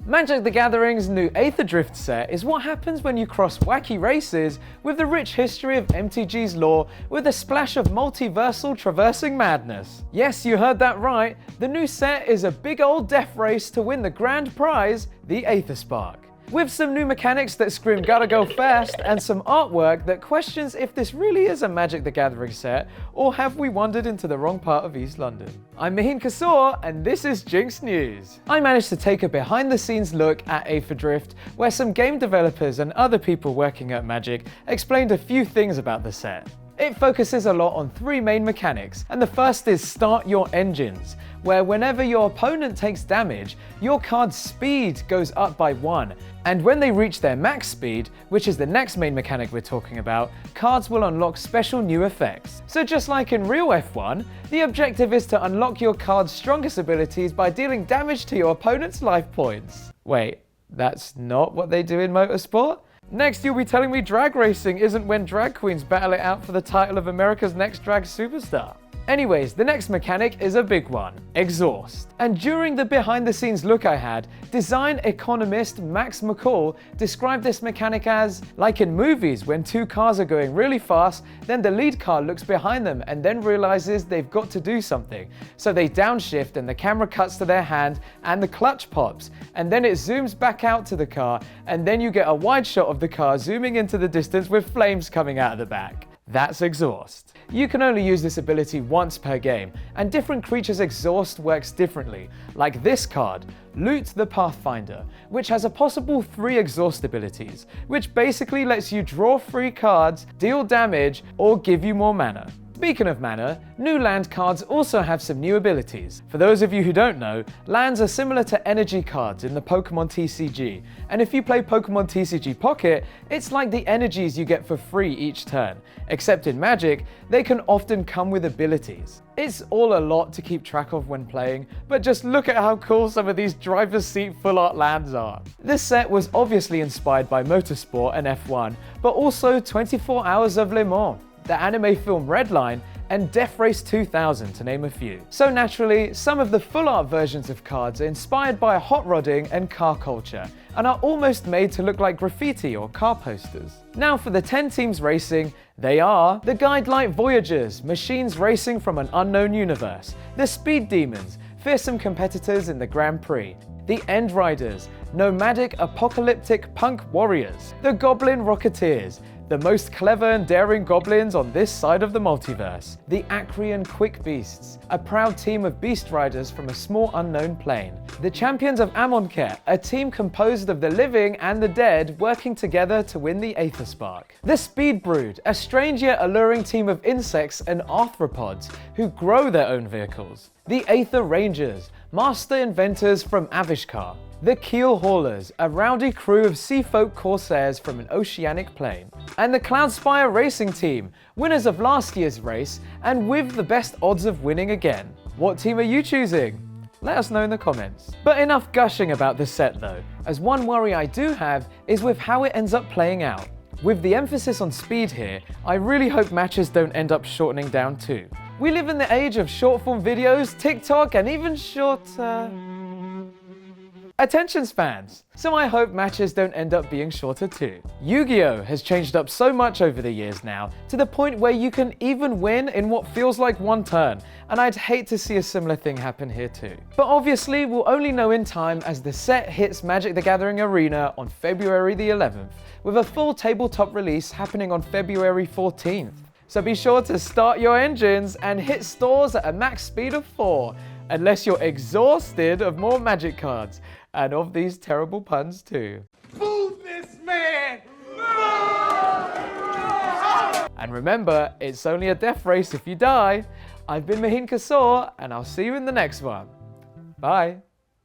Magic the Gathering's new Aetherdrift set is what happens when you cross wacky races with the rich history of MTG's lore with a splash of multiversal traversing madness. Yes, you heard that right, the new set is a big old death race to win the grand prize, the Aether Spark. With some new mechanics that scream gotta go fast and some artwork that questions if this really is a Magic the Gathering set or have we wandered into the wrong part of East London. I'm Mahin and this is GINX News. I managed to take a behind the scenes look at Aetherdrift where some game developers and other people working at Magic explained a few things about the set. It focuses a lot on three main mechanics, and the first is Start Your Engines, where whenever your opponent takes damage, your card's speed goes up by 1, and when they reach their max speed, which is the next main mechanic we're talking about, cards will unlock special new effects. So just like in real F1, the objective is to unlock your card's strongest abilities by dealing damage to your opponent's life points. Wait, that's not what they do in motorsport? Next, you'll be telling me drag racing isn't when drag queens battle it out for the title of America's Next Drag Superstar. Anyways, the next mechanic is a big one, Exhaust. And during the behind the scenes look I had, design economist Max McCall described this mechanic as, like in movies when two cars are going really fast, then the lead car looks behind them and then realizes they've got to do something. So they downshift and the camera cuts to their hand and the clutch pops, and then it zooms back out to the car, and then you get a wide shot of the car zooming into the distance with flames coming out of the back. That's Exhaust. You can only use this ability once per game, and different creatures' exhaust works differently, like this card, Loot the Pathfinder, which has a possible 3 exhaust abilities, which basically lets you draw 3 cards, deal damage, or give you more mana. Speaking of mana, new land cards also have some new abilities. For those of you who don't know, lands are similar to energy cards in the Pokemon TCG, and if you play Pokemon TCG Pocket, it's like the energies you get for free each turn. Except in Magic, they can often come with abilities. It's all a lot to keep track of when playing, but just look at how cool some of these driver's seat full art lands are. This set was obviously inspired by motorsport and F1, but also 24 Hours of Le Mans, the anime film Redline, and Death Race 2000 to name a few. So naturally, some of the full art versions of cards are inspired by hot rodding and car culture, and are almost made to look like graffiti or car posters. Now for the 10 teams racing, they are the Guidelight Voyagers, machines racing from an unknown universe, the Speed Demons, fearsome competitors in the Grand Prix, the End Riders, nomadic apocalyptic punk warriors, the Goblin Rocketeers, the most clever and daring goblins on this side of the multiverse, the Acrian Quick Beasts, a proud team of beast riders from a small unknown plane, the Champions of Amonkhet, a team composed of the living and the dead working together to win the Aether Spark, the Speed Brood, a strange yet alluring team of insects and arthropods who grow their own vehicles, the Aether Rangers, master inventors from Avishkar, the Keel Haulers, a rowdy crew of seafolk corsairs from an oceanic plane, and the Cloudspire Racing Team, winners of last year's race and with the best odds of winning again. What team are you choosing? Let us know in the comments. But enough gushing about this set though, as one worry I do have is with how it ends up playing out. With the emphasis on speed here, I really hope matches don't end up shortening down too. We live in the age of short form videos, TikTok, and even shorter attention spans. So I hope matches don't end up being shorter too. Yu-Gi-Oh! Has changed up so much over the years now, to the point where you can even win in what feels like one turn, and I'd hate to see a similar thing happen here too. But obviously we'll only know in time as the set hits Magic the Gathering Arena on February the 11th, with a full tabletop release happening on February 14th. So be sure to start your engines and hit stores at a max speed of 4, unless you're exhausted of more Magic cards. And of these terrible puns too. Move this man! And remember, it's only a death race if you die. I've been Mahin, and I'll see you in the next one. Bye.